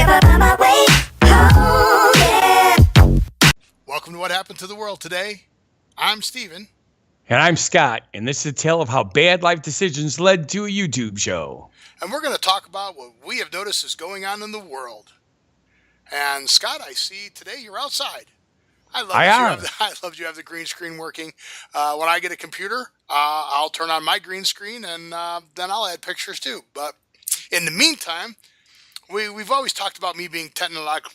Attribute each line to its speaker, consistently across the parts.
Speaker 1: Never find my way home, yeah.
Speaker 2: Welcome to What Happened to the World today. I'm Steven.
Speaker 3: And I'm Scott, and this is a tale of how bad life decisions led to a YouTube show.
Speaker 2: And we're going to talk about what we have noticed is going on in the world. And Scott, I see today you're outside. I love you have the green screen working. When I get a computer, I'll turn on my green screen and then I'll add pictures too. But in the meantime, we've always talked about me being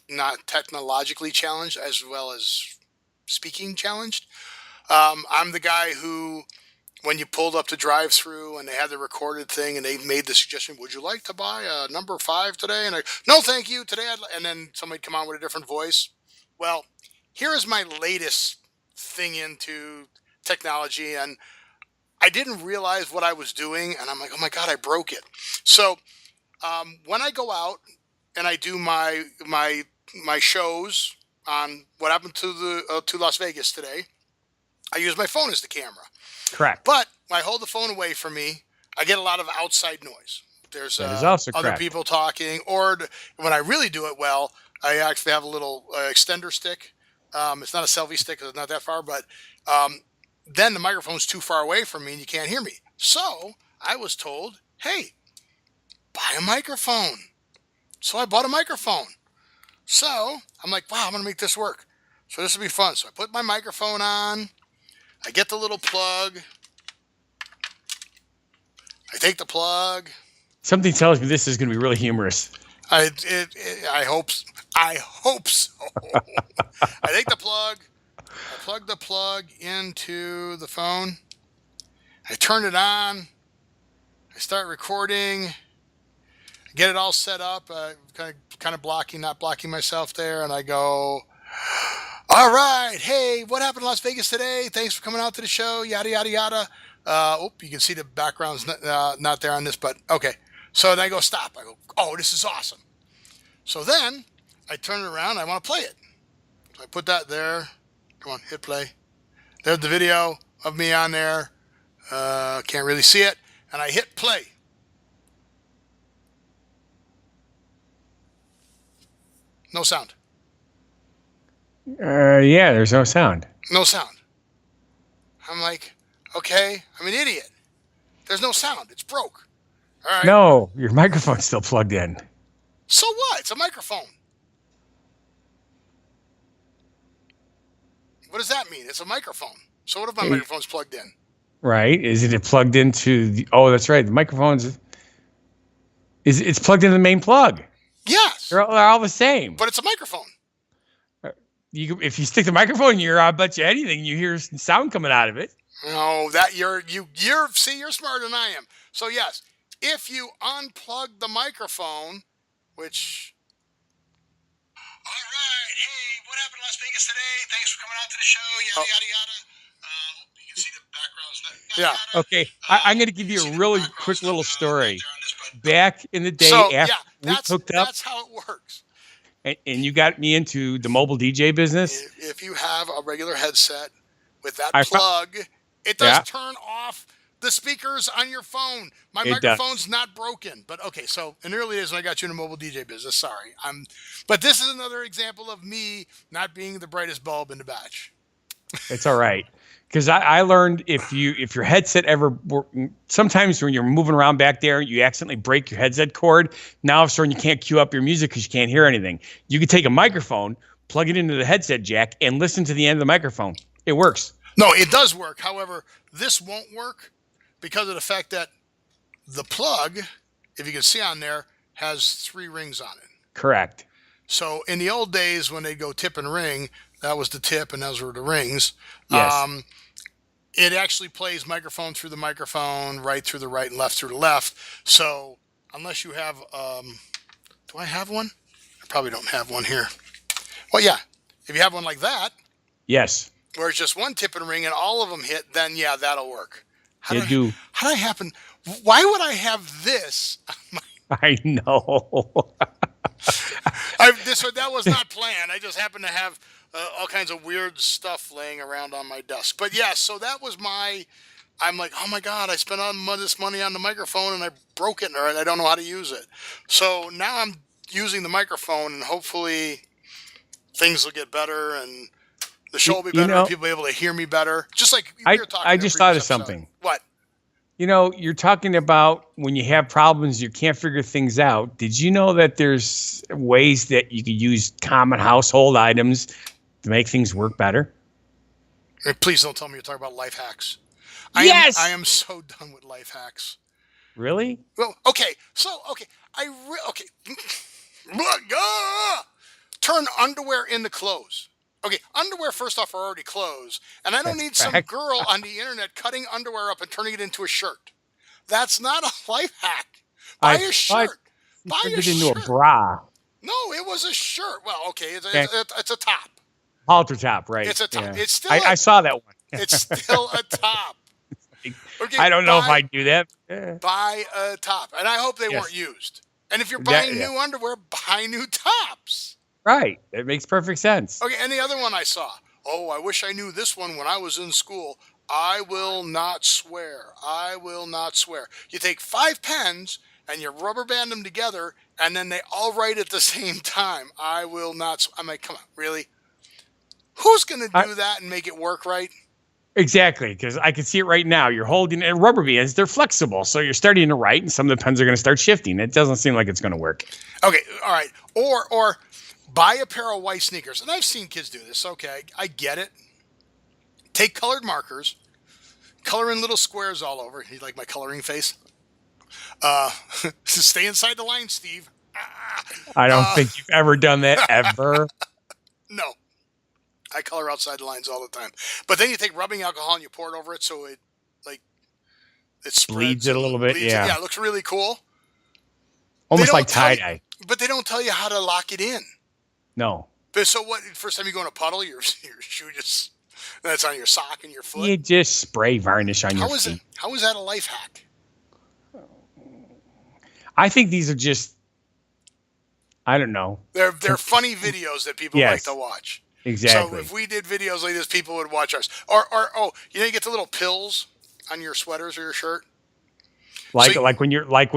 Speaker 2: not technologically challenged as well as speaking challenged. I'm the guy who, when you pulled up to drive-through and they had the recorded thing and they made the suggestion, would you like to buy a number 5 today? And I, no, thank you. Today, and then somebody come on with a different voice. Well, here is my latest thing into technology, and I didn't realize what I was doing, and I'm like, oh my God, I broke it. So when I go out and I do my shows on What Happened to Las Vegas today, I use my phone as the camera.
Speaker 3: Correct.
Speaker 2: But when I hold the phone away from me, I get a lot of outside noise. There's
Speaker 3: That is also
Speaker 2: other
Speaker 3: correct.
Speaker 2: people talking, or when I really do it well, I actually have a little extender stick. It's not a selfie stick 'cause it's not that far, but then the microphone's too far away from me and you can't hear me. So I was told, hey, buy a microphone. So I bought a microphone. So I'm like, wow, I'm going to make this work. So this will be fun. So I put my microphone on. I get the little plug. I take the plug.
Speaker 3: Something tells me this is going to be really humorous.
Speaker 2: I hope so. I take the plug. I plug the plug into the phone. I turn it on. I start recording. I get it all set up. Kind of not blocking myself there, and I go, all right, hey, what happened in Las Vegas today? Thanks for coming out to the show, yada, yada, yada. You can see the background's not there on this, but okay. So then I go, stop. I go, oh, this is awesome. So then I turn it around. I want to play it. So I put that there. Come on, hit play. There's the video of me on there. Can't really see it. And I hit play. No sound.
Speaker 3: Yeah, there's no sound.
Speaker 2: No sound. I'm like, okay, I'm an idiot. There's no sound. It's broke. All right.
Speaker 3: No, your microphone's still plugged in.
Speaker 2: So what? It's a microphone. What does that mean? It's a microphone. So what if my microphone's plugged in?
Speaker 3: Right? Is it plugged into the... Oh, that's right. The microphone's... It's plugged into the main plug.
Speaker 2: Yes.
Speaker 3: They're all the same.
Speaker 2: But it's a microphone.
Speaker 3: If you stick the microphone, I bet you anything, you hear sound coming out of it.
Speaker 2: No, that you're smarter than I am. So yes, if you unplug the microphone, which. All right, hey, what happened in Las Vegas today? Thanks for coming out to the show. Yada yada yada. You can see the backgrounds.
Speaker 3: Yeah. Okay. I'm going to give you a really quick little story. Back in the day, after we hooked up,
Speaker 2: that's how it works.
Speaker 3: And you got me into the mobile DJ business.
Speaker 2: If you have a regular headset with that plug, it does turn off the speakers on your phone. My microphone's not broken. But okay, so in the early days when I got you in the mobile DJ business, sorry. But this is another example of me not being the brightest bulb in the batch.
Speaker 3: It's all right. Because I learned if your headset ever sometimes when you're moving around back there, you accidentally break your headset cord. Now all of a sudden you can't cue up your music because you can't hear anything. You can take a microphone, plug it into the headset jack, and listen to the end of the microphone. It works.
Speaker 2: No, it does work. However, this won't work because of the fact that the plug, if you can see on there, has 3 rings on it.
Speaker 3: Correct.
Speaker 2: So in the old days when they'd go tip and ring, that was the tip and those were the rings.
Speaker 3: Yes.
Speaker 2: It actually plays microphone through the microphone, right through the right and left through the left. So unless you have, do I have one? I probably don't have one here. Well, yeah. If you have one like that.
Speaker 3: Yes.
Speaker 2: Where it's just one tip and ring and all of them hit, then yeah, that'll work. How
Speaker 3: did
Speaker 2: that happen? Why would I have this?
Speaker 3: I know.
Speaker 2: That was not planned. I just happened to have all kinds of weird stuff laying around on my desk. But yeah, so that was I'm like, oh my God, I spent all this money on the microphone and I broke it and I don't know how to use it. So now I'm using the microphone, and hopefully things will get better and the show will be
Speaker 3: You
Speaker 2: better
Speaker 3: know,
Speaker 2: and people will be able to hear me better. Just like we
Speaker 3: I
Speaker 2: were talking
Speaker 3: I
Speaker 2: in a
Speaker 3: just thought of
Speaker 2: previous episode.
Speaker 3: something.
Speaker 2: What?
Speaker 3: You're talking about when you have problems, you can't figure things out. Did you know that there's ways that you could use common household items to make things work better?
Speaker 2: And please don't tell me you're talking about life hacks.
Speaker 3: Yes.
Speaker 2: I am so done with life hacks.
Speaker 3: Really?
Speaker 2: Well, okay. So, okay. Okay. Turn underwear into clothes. Okay, underwear first off are already clothes, and I don't
Speaker 3: That's
Speaker 2: need some
Speaker 3: correct.
Speaker 2: girl on the internet cutting underwear up and turning it into a shirt. That's not a life hack. Buy
Speaker 3: I
Speaker 2: a
Speaker 3: thought
Speaker 2: shirt.
Speaker 3: you
Speaker 2: Buy
Speaker 3: turned
Speaker 2: a
Speaker 3: it into a
Speaker 2: shirt.
Speaker 3: bra.
Speaker 2: No, it was a shirt. Well, okay,
Speaker 3: Okay.
Speaker 2: it's a top.
Speaker 3: Halter top, right?
Speaker 2: It's a top.
Speaker 3: Yeah.
Speaker 2: It's still
Speaker 3: I saw that one.
Speaker 2: it's still a top. Okay,
Speaker 3: I don't know if I'd do that. Yeah.
Speaker 2: buy a top, and I hope they
Speaker 3: Yes.
Speaker 2: weren't used. And if you're
Speaker 3: Yeah,
Speaker 2: buying
Speaker 3: yeah.
Speaker 2: new underwear, buy new tops.
Speaker 3: Right. It makes perfect sense.
Speaker 2: Okay, and the other one I saw. Oh, I wish I knew this one when I was in school. I will not swear. I will not swear. You take 5 pens and you rubber band them together, and then they all write at the same time. I will not. I'm like, come on, really? Who's going to do that and make it work right?
Speaker 3: Exactly, because I can see it right now. You're holding and rubber bands; they're flexible, so you're starting to write, and some of the pens are going to start shifting. It doesn't seem like it's going to work.
Speaker 2: Okay, all right. Or buy a pair of white sneakers. And I've seen kids do this. Okay, I get it. Take colored markers, color in little squares all over. You like my coloring face? Stay inside the line, Steve.
Speaker 3: I don't think you've ever done that ever.
Speaker 2: No, I color outside the lines all the time. But then you take rubbing alcohol and you pour it over it so it spreads
Speaker 3: Bleeds it a
Speaker 2: and
Speaker 3: little bit,
Speaker 2: bleeds it.
Speaker 3: yeah.
Speaker 2: Yeah, it looks really cool.
Speaker 3: Almost
Speaker 2: don't
Speaker 3: like
Speaker 2: tell you-
Speaker 3: tie dye.
Speaker 2: But they don't tell you how to lock it in.
Speaker 3: No,
Speaker 2: But so what? First time you go in a puddle, your shoe just that's on your sock and your foot.
Speaker 3: you just spray varnish on your
Speaker 2: How is
Speaker 3: feet.
Speaker 2: it? How is that a life hack?
Speaker 3: I think these are just, I don't know
Speaker 2: They're funny videos that people
Speaker 3: Yes.
Speaker 2: like to watch.
Speaker 3: exactly.
Speaker 2: So if we did videos like this, people would watch us. Or oh, you get the little pills on your sweaters or your shirt.
Speaker 3: like
Speaker 2: so-
Speaker 3: like when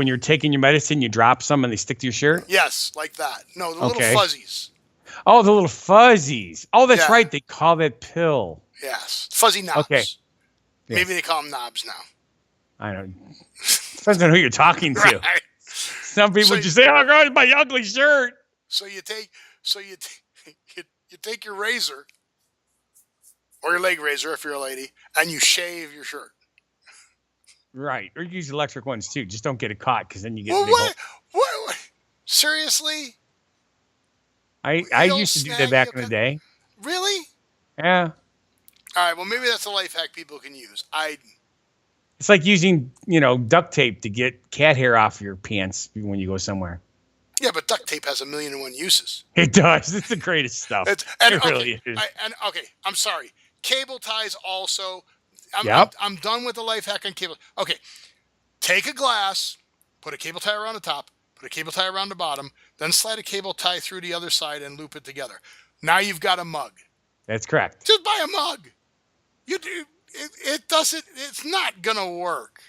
Speaker 3: you're taking your medicine, you drop some and they stick to your shirt.
Speaker 2: Yes, like that. No, the
Speaker 3: Okay.
Speaker 2: little fuzzies.
Speaker 3: Oh, the little fuzzies. Oh, that's
Speaker 2: Yeah.
Speaker 3: right. They call that pill.
Speaker 2: Yes, fuzzy knobs.
Speaker 3: Okay.
Speaker 2: Maybe
Speaker 3: Yes.
Speaker 2: they call them knobs now.
Speaker 3: I don't. Depends on who you're talking to.
Speaker 2: Right.
Speaker 3: Some people
Speaker 2: So
Speaker 3: just say, "Oh God, my ugly shirt."
Speaker 2: So you take you take your razor or your leg razor if you're a lady, and you shave your shirt.
Speaker 3: Right. Or use electric ones too. Just don't get it caught because then you get.
Speaker 2: Well,
Speaker 3: big hole-
Speaker 2: what? Seriously?
Speaker 3: I
Speaker 2: You'll
Speaker 3: used to do
Speaker 2: snag
Speaker 3: that back
Speaker 2: you
Speaker 3: in the
Speaker 2: a-
Speaker 3: day.
Speaker 2: Really?
Speaker 3: Yeah.
Speaker 2: All right. Well, maybe that's a life hack people can use.
Speaker 3: It's like using, duct tape to get cat hair off your pants when you go somewhere.
Speaker 2: Yeah, but duct tape has 1,000,001 uses.
Speaker 3: It does. It's the greatest stuff.
Speaker 2: It
Speaker 3: really is.
Speaker 2: Okay, I'm sorry. Cable ties also.
Speaker 3: Yep.
Speaker 2: I'm done with the life hack on cable. Okay, take a glass, put a cable tie around the top, put a cable tie around the bottom, then slide a cable tie through the other side and loop it together. Now you've got a mug.
Speaker 3: That's correct.
Speaker 2: Just buy a mug. You do. It doesn't. It's not gonna work.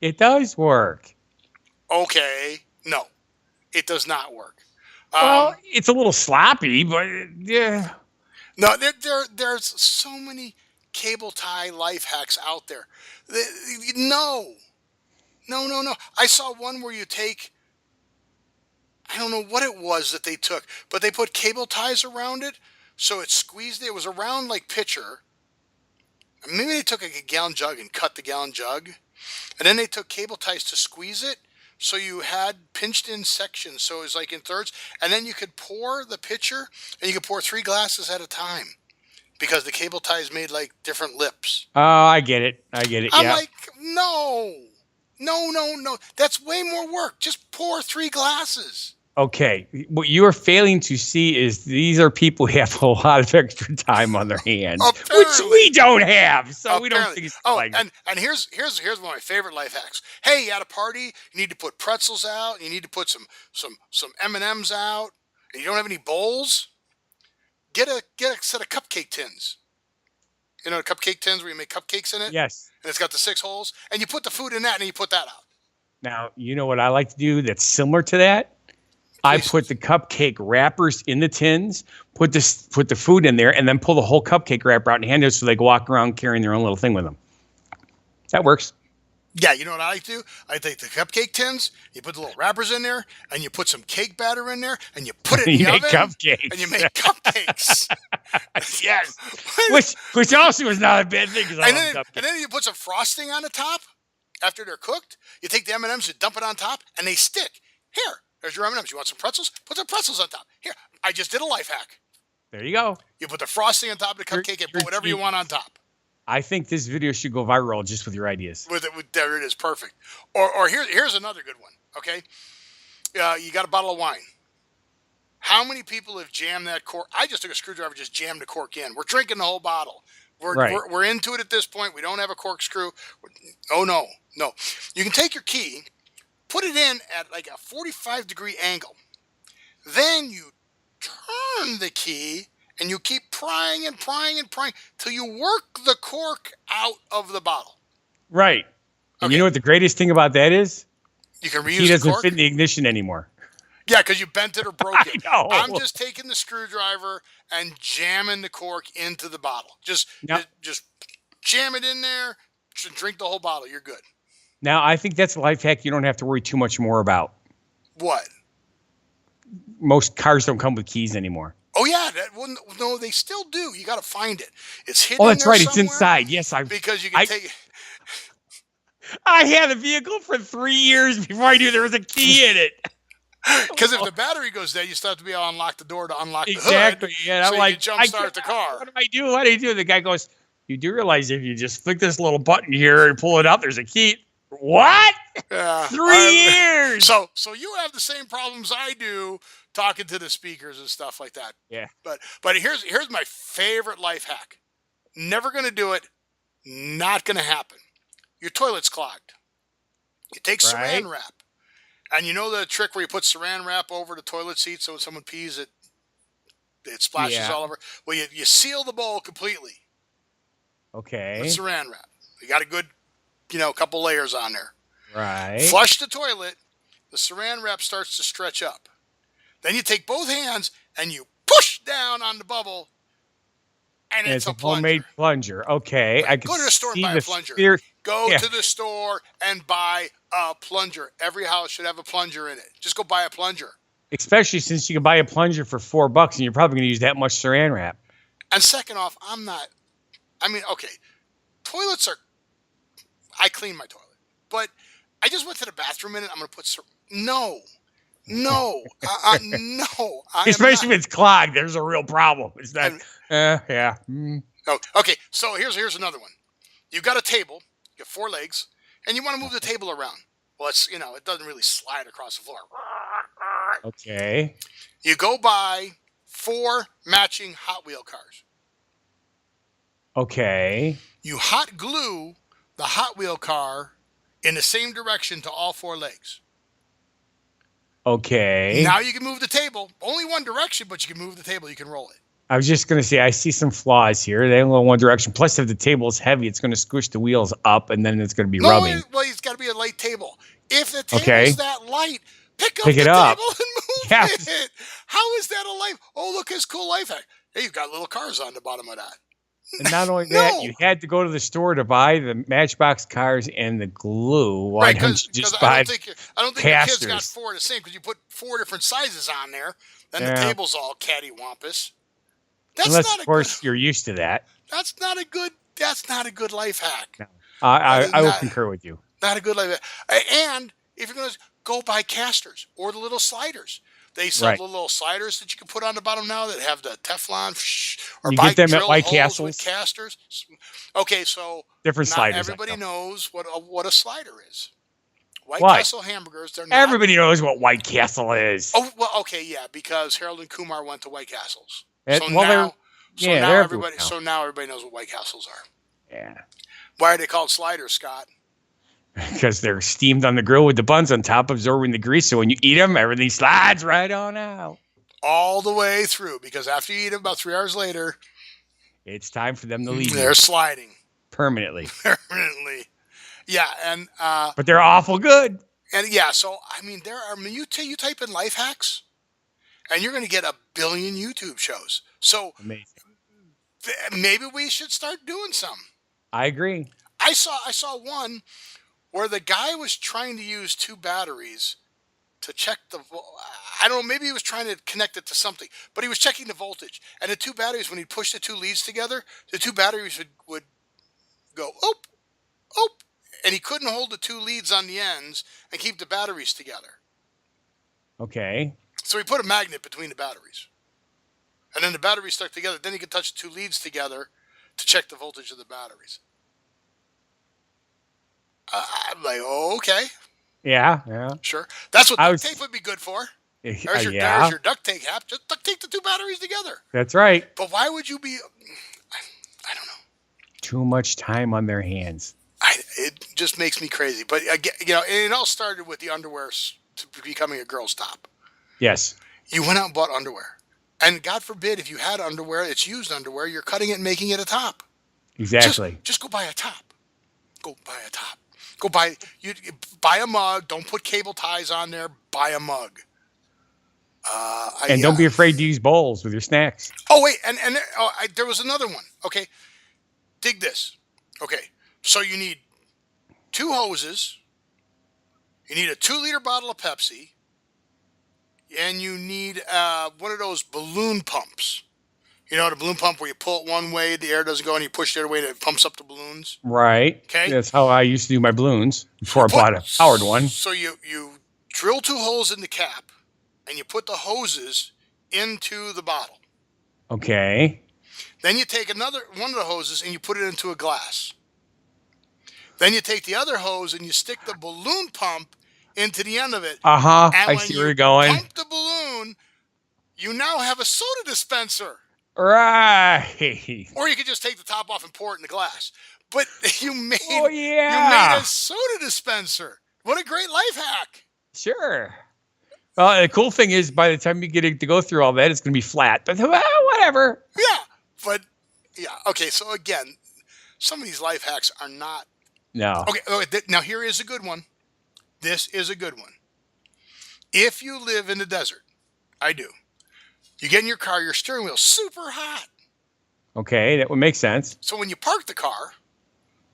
Speaker 3: It does work.
Speaker 2: Okay. No, it does not work.
Speaker 3: Well, it's a little sloppy, but yeah.
Speaker 2: No, there's so many cable tie life hacks out there. No. I saw one where you take, I don't know what it was that they took, but they put cable ties around it, so it squeezed it. It was a round like pitcher. Maybe they took like a gallon jug and cut the gallon jug, and then they took cable ties to squeeze it. So you had pinched in sections, so it was like in thirds, and then you could pour the pitcher, and you could pour 3 glasses at a time, because the cable ties made like different lips.
Speaker 3: Oh, I get it.
Speaker 2: I'm
Speaker 3: Yeah.
Speaker 2: like, no, that's way more work. Just pour 3 glasses.
Speaker 3: Okay. What you are failing to see is these are people who have a lot of extra time on their hands, which
Speaker 2: Apparently.
Speaker 3: we don't have. So we don't
Speaker 2: Apparently.
Speaker 3: think it's
Speaker 2: Oh,
Speaker 3: like
Speaker 2: and here's one of my favorite life hacks. Hey, you at a party, you need to put pretzels out, you need to put some M&Ms out, and you don't have any bowls. Get a set of cupcake tins. You know, the cupcake tins where you make cupcakes in it,
Speaker 3: yes.
Speaker 2: and it's got the 6 holes, and you put the food in that, and you put that out.
Speaker 3: Now, you know what I like to do that's similar to that? I
Speaker 2: Please.
Speaker 3: put the cupcake wrappers in the tins, put the food in there, and then pull the whole cupcake wrapper out and hand it so they can walk around carrying their own little thing with them. That works.
Speaker 2: Yeah, you know what I like to do? I take the cupcake tins, you put the little wrappers in there, and you put some cake batter in there, and you put it in
Speaker 3: You
Speaker 2: the
Speaker 3: make
Speaker 2: oven,
Speaker 3: cupcakes.
Speaker 2: and you make cupcakes.
Speaker 3: Yes. which also is not a bad thing because I
Speaker 2: and
Speaker 3: love
Speaker 2: then,
Speaker 3: cupcakes.
Speaker 2: and then you put some frosting on the top after they're cooked. You take the M&Ms, you dump it on top, and they stick. Here, there's your M&Ms. You want some pretzels? Put some pretzels on top. Here, I just did a life hack.
Speaker 3: There you go.
Speaker 2: You put the frosting on top of the cupcake and put whatever you want on top.
Speaker 3: I think this video should go viral just with your ideas.
Speaker 2: There it is, perfect. Or here's another good one. Okay, you got a bottle of wine. How many people have jammed that cork? I just took a screwdriver, just jammed the cork in. We're drinking the whole bottle. We're into it at this point. We don't have a corkscrew. Oh no. You can take your key, put it in at like a 45-degree angle. Then you turn the key and you keep prying and prying and prying till you work the cork out of the bottle.
Speaker 3: Right. And
Speaker 2: Okay.
Speaker 3: you know what the greatest thing about that is?
Speaker 2: You can reuse
Speaker 3: He
Speaker 2: the
Speaker 3: doesn't
Speaker 2: cork.
Speaker 3: fit in the ignition anymore.
Speaker 2: Yeah, because you bent it or broke it.
Speaker 3: I know.
Speaker 2: I'm just taking the screwdriver and jamming the cork into the bottle. Just jam it in there, drink the whole bottle. You're good.
Speaker 3: Now, I think that's a life hack you don't have to worry too much more about.
Speaker 2: What?
Speaker 3: Most cars don't come with keys anymore.
Speaker 2: Oh yeah, no, they still do. You got to find it. It's hidden.
Speaker 3: Oh, that's
Speaker 2: there
Speaker 3: right. It's
Speaker 2: somewhere
Speaker 3: inside. Yes,
Speaker 2: because you can take.
Speaker 3: I had a vehicle for 3 years before I knew there was a key in it.
Speaker 2: Because if the battery goes dead, you still have to be able to unlock the door to unlock
Speaker 3: Exactly.
Speaker 2: the hood.
Speaker 3: Yeah,
Speaker 2: So
Speaker 3: I'm
Speaker 2: you
Speaker 3: like,
Speaker 2: can jumpstart the car.
Speaker 3: What do I do? What do I do? The guy goes, "You do realize if you just flick this little button here and pull it out, there's a key." What?
Speaker 2: Yeah.
Speaker 3: 3 years.
Speaker 2: So you have the same problems I do talking to the speakers and stuff like that.
Speaker 3: Yeah.
Speaker 2: But here's my favorite life hack. Never gonna do it. Not gonna happen. Your toilet's clogged. You take saran wrap. And you know the trick where you put saran wrap over the toilet seat so when someone pees it splashes all over? Well, you seal the bowl completely
Speaker 3: Okay.
Speaker 2: with saran wrap. You got a good, couple layers on there.
Speaker 3: Right.
Speaker 2: Flush the toilet, the saran wrap starts to stretch up. Then you take both hands and you push down on the bubble, and it's a
Speaker 3: homemade plunger. Okay.
Speaker 2: Right.
Speaker 3: I can
Speaker 2: Go to the store and
Speaker 3: see
Speaker 2: buy
Speaker 3: the
Speaker 2: a plunger.
Speaker 3: fear-
Speaker 2: Go
Speaker 3: Yeah.
Speaker 2: to the store and buy a plunger. Every house should have a plunger in it. Just go buy a plunger.
Speaker 3: Especially since you can buy a plunger for $4 and you're probably going to use that much saran wrap.
Speaker 2: And second off, okay, toilets are, I clean my toilet, but I just went to the bathroom in it. I'm going to put, no. No.
Speaker 3: Especially if it's clogged, there's a real problem. It's not, yeah.
Speaker 2: Oh, okay, so here's another one. You've got a table, you have 4 legs, and you want to move the table around. Well, it doesn't really slide across the floor.
Speaker 3: Okay.
Speaker 2: You go buy 4 matching Hot Wheel cars.
Speaker 3: Okay.
Speaker 2: You hot glue the Hot Wheel car in the same direction to all 4 legs.
Speaker 3: Okay.
Speaker 2: Now you can move the table. Only one direction, but you can move the table. You can roll it.
Speaker 3: I was just going to say, I see some flaws here. They only go one direction. Plus, if the table is heavy, it's going to squish the wheels up, and then it's going to be rubbing.
Speaker 2: Well, it's got to be a light table. If the table's that light, pick up
Speaker 3: Pick
Speaker 2: the
Speaker 3: it up.
Speaker 2: table and move
Speaker 3: Yes.
Speaker 2: it. How is that a life? Oh, look, his cool life hack. Hey, you've got little cars on the bottom of that.
Speaker 3: And not only that,
Speaker 2: No.
Speaker 3: you had to go to the store to buy the Matchbox cars and the glue. Why
Speaker 2: Right,
Speaker 3: don't you just
Speaker 2: I
Speaker 3: buy
Speaker 2: don't think your kids got
Speaker 3: casters?
Speaker 2: 4 the same because you put 4 different sizes on there. Then the
Speaker 3: Yeah.
Speaker 2: table's all cattywampus. That's
Speaker 3: Unless,
Speaker 2: not
Speaker 3: of course, you're used to that.
Speaker 2: That's not a good life hack.
Speaker 3: No. I will
Speaker 2: Not-
Speaker 3: concur with you.
Speaker 2: Not a good life hack. And if you're going to go buy casters or the little sliders. They sell
Speaker 3: Right.
Speaker 2: the little sliders that you can put on the bottom now that have the Teflon. Or
Speaker 3: You
Speaker 2: buy
Speaker 3: get them at
Speaker 2: drill
Speaker 3: White
Speaker 2: holes
Speaker 3: Castles?
Speaker 2: with casters. Okay, so
Speaker 3: Different
Speaker 2: not
Speaker 3: sliders.
Speaker 2: everybody knows what a slider is. White
Speaker 3: Why?
Speaker 2: Castle hamburgers, they're not.
Speaker 3: Everybody knows what White Castle is.
Speaker 2: Oh, well, okay, yeah, because Harold and Kumar went to White Castles.
Speaker 3: Well,
Speaker 2: So
Speaker 3: they're-
Speaker 2: now
Speaker 3: they're everywhere
Speaker 2: everybody
Speaker 3: now.
Speaker 2: so now everybody knows what White Castles are.
Speaker 3: Yeah.
Speaker 2: Why are they called sliders, Scott?
Speaker 3: Because they're steamed on the grill with the buns on top, absorbing the grease. So when you eat them, everything slides right on out.
Speaker 2: All the way through, because after you eat them, about 3 hours later,
Speaker 3: It's time for them to leave
Speaker 2: they're
Speaker 3: you
Speaker 2: sliding
Speaker 3: permanently.
Speaker 2: permanently. Yeah,
Speaker 3: But they're awful good.
Speaker 2: and yeah, so there are. You type in life hacks, and you're going to get a billion YouTube shows. So
Speaker 3: Amazing.
Speaker 2: maybe we should start doing some.
Speaker 3: I agree.
Speaker 2: I saw one where the guy was trying to use two batteries to check I don't know, maybe he was trying to connect it to something, but he was checking the voltage. And the two batteries, when he pushed the two leads together, the two batteries would go, oop, oop. And he couldn't hold the two leads on the ends and keep the batteries together.
Speaker 3: Okay.
Speaker 2: So he put a magnet between the batteries. And then the batteries stuck together. Then he could touch the two leads together to check the voltage of the batteries. I'm like, oh, okay.
Speaker 3: Yeah.
Speaker 2: Sure. That's what duct tape would be good for. There's your duct tape app. Just duct tape the two batteries together.
Speaker 3: That's right.
Speaker 2: But why would you be... I don't know.
Speaker 3: Too much time on their hands.
Speaker 2: It just makes me crazy. But, it all started with the underwear to becoming a girl's top.
Speaker 3: Yes.
Speaker 2: You went out and bought underwear. And God forbid, if you had underwear, it's used underwear, you're cutting it and making it a top.
Speaker 3: Exactly.
Speaker 2: Just go buy a top. Go buy a top. Go buy a mug. Don't put cable ties on there. Buy a mug.
Speaker 3: And don't be afraid to use bowls with your snacks.
Speaker 2: Oh, wait. And there was another one. Okay. Dig this. Okay. So you need 2 hoses. You need a 2-liter bottle of Pepsi. And you need one of those balloon pumps. You know, the balloon pump where you pull it one way, the air doesn't go, and you push the other way, and it pumps up the balloons.
Speaker 3: Right.
Speaker 2: Okay.
Speaker 3: That's how I used to do my balloons before I bought a powered one.
Speaker 2: So you drill 2 holes in the cap, and you put the hoses into the bottle.
Speaker 3: Okay.
Speaker 2: Then you take one of the hoses and you put it into a glass. Then you take the other hose and you stick the balloon pump into the end of it.
Speaker 3: Uh-huh.
Speaker 2: And
Speaker 3: I see where you're going.
Speaker 2: Pump the balloon, you now have a soda dispenser.
Speaker 3: Right.
Speaker 2: Or you could just take the top off and pour it in the glass. But you made a soda dispenser. What a great life hack.
Speaker 3: Sure. Well, the cool thing is by the time you get to go through all that, it's going to be flat. But whatever.
Speaker 2: Yeah. But, yeah. Okay, so again, some of these life hacks are not.
Speaker 3: No.
Speaker 2: Okay, now here is a good one. This is a good one. If you live in the desert, I do. You get in your car, your steering wheel's super hot.
Speaker 3: Okay, that would make sense.
Speaker 2: So when you park the car,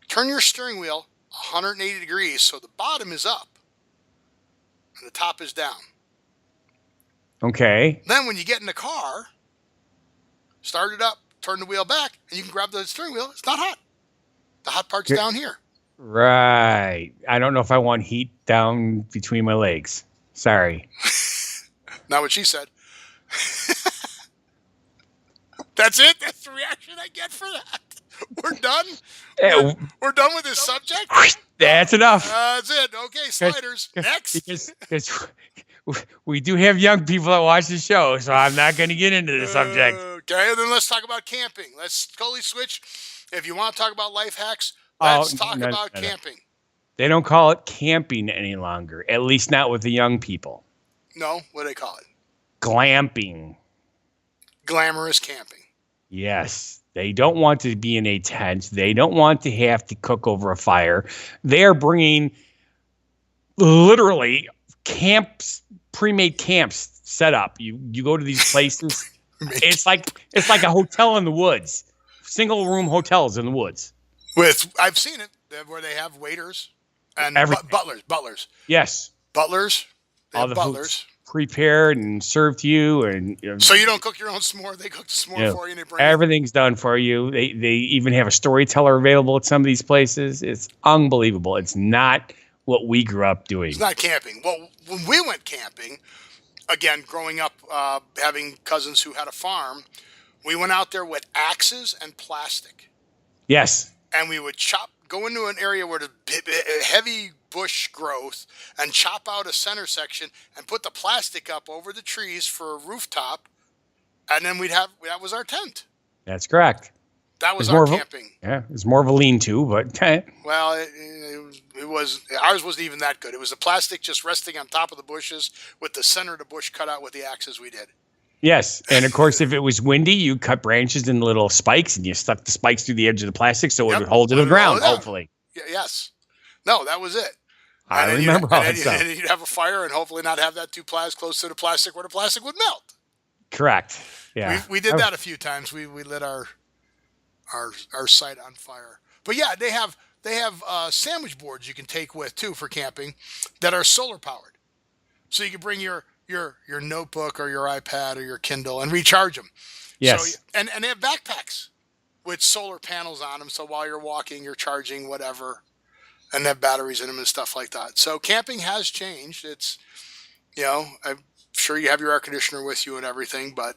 Speaker 2: turn your steering wheel 180 degrees so the bottom is up and the top is down.
Speaker 3: Okay.
Speaker 2: Then when you get in the car, start it up, turn the wheel back, and you can grab the steering wheel. It's not hot. The hot part's down here.
Speaker 3: Right. I don't know if I want heat down between my legs. Sorry.
Speaker 2: Not what she said. That's it? That's the reaction I get for that? We're done?
Speaker 3: Yeah.
Speaker 2: We're done with this subject?
Speaker 3: That's enough.
Speaker 2: That's it. Okay, sliders. Next.
Speaker 3: Because we do have young people that watch the show, so I'm not going to get into the subject.
Speaker 2: Okay, then let's talk about camping. Let's totally switch. If you want to talk about life hacks, let's talk about camping.
Speaker 3: They don't call it camping any longer, at least not with the young people.
Speaker 2: No? What do they call it?
Speaker 3: Glamping.
Speaker 2: Glamorous camping.
Speaker 3: Yes. They don't want to be in a tent. They don't want to have to cook over a fire. They are bringing literally camps, pre-made camps set up. You go to these places. It's like a hotel in the woods. Single room hotels in the woods.
Speaker 2: I've seen it where they have waiters and butlers.
Speaker 3: Yes.
Speaker 2: Butlers.
Speaker 3: All the
Speaker 2: butlers.
Speaker 3: Food's prepared and served to you, and
Speaker 2: so you don't cook your own s'more. They cook the s'more for you. And they bring
Speaker 3: everything's done for you. They even have a storyteller available at some of these places. It's unbelievable. It's not what we grew up doing.
Speaker 2: It's not camping. Well, when we went camping, again, growing up, having cousins who had a farm, we went out there with axes and plastic.
Speaker 3: Yes.
Speaker 2: And we would go into an area where there's heavy bush growth and chop out a center section and put the plastic up over the trees for a rooftop. And then that was our tent.
Speaker 3: That's correct.
Speaker 2: That was our camping.
Speaker 3: It's more of a lean-to, but
Speaker 2: well, ours wasn't even that good. It was the plastic just resting on top of the bushes with the center of the bush cut out with the axes we did.
Speaker 3: Yes, and of course, if it was windy, you cut branches into little spikes, and you stuck the spikes through the edge of the plastic so it would hold it to the ground, hopefully.
Speaker 2: Yes. No, that was it.
Speaker 3: I remember how that sounded.
Speaker 2: And you'd have a fire and hopefully not have that too close to the plastic where the plastic would melt.
Speaker 3: Correct. Yeah.
Speaker 2: We did that a few times. We lit our site on fire. But yeah, they have sandwich boards you can take with too for camping that are solar powered. So you can bring your notebook or your iPad or your Kindle and recharge them.
Speaker 3: Yes.
Speaker 2: So, and they have backpacks with solar panels on them. So while you're walking, you're charging whatever, and they have batteries in them and stuff like that. So camping has changed. It's, I'm sure you have your air conditioner with you and everything, but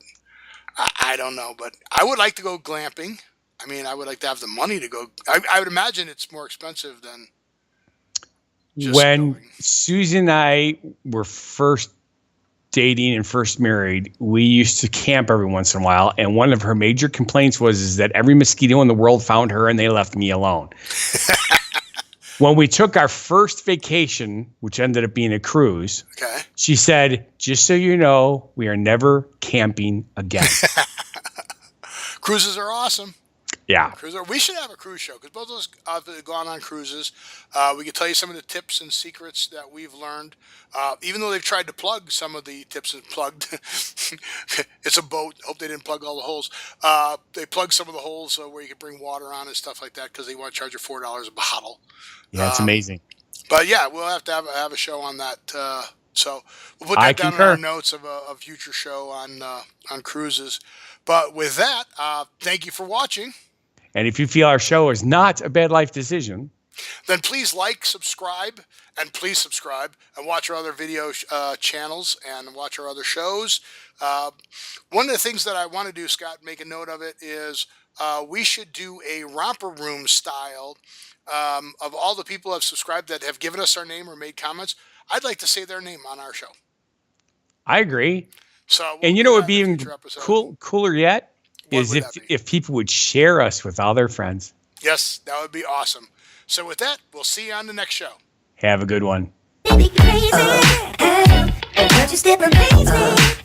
Speaker 2: I don't know. But I would like to go glamping. I mean, I would like to have the money to go. I would imagine it's more expensive than just
Speaker 3: when
Speaker 2: going.
Speaker 3: Susan and I were first dating and first married, we used to camp every once in a while, and one of her major complaints was that every mosquito in the world found her and they left me alone. When we took our first vacation, which ended up being a cruise,
Speaker 2: Okay.
Speaker 3: she said, "Just so you know, we are never camping again."
Speaker 2: Cruises are awesome.
Speaker 3: Yeah.
Speaker 2: We should have a cruise show because both of us have gone on cruises. We could tell you some of the tips and secrets that we've learned. Even though they've tried to plug some of the tips and plugged, it's a boat. Hope they didn't plug all the holes. They plugged some of the holes where you could bring water on and stuff like that because they want to charge you $4 a bottle.
Speaker 3: Yeah, it's amazing.
Speaker 2: But yeah, we'll have to have a show on that. So we'll put that down in our notes of a future show on cruises. But with that, thank you for watching.
Speaker 3: And if you feel our show is not a bad life decision,
Speaker 2: then please subscribe, and watch our other video channels and watch our other shows. One of the things that I want to do, Scott, make a note of it, is we should do a romper room style of all the people who have subscribed that have given us our name or made comments. I'd like to say their name on our show.
Speaker 3: I agree.
Speaker 2: So,
Speaker 3: and what would be even cooler yet is if people would share us with all their friends.
Speaker 2: Yes, that would be awesome. So with that, we'll see you on the next show.
Speaker 3: Have a good one.
Speaker 1: Baby crazy, but you still amaze me.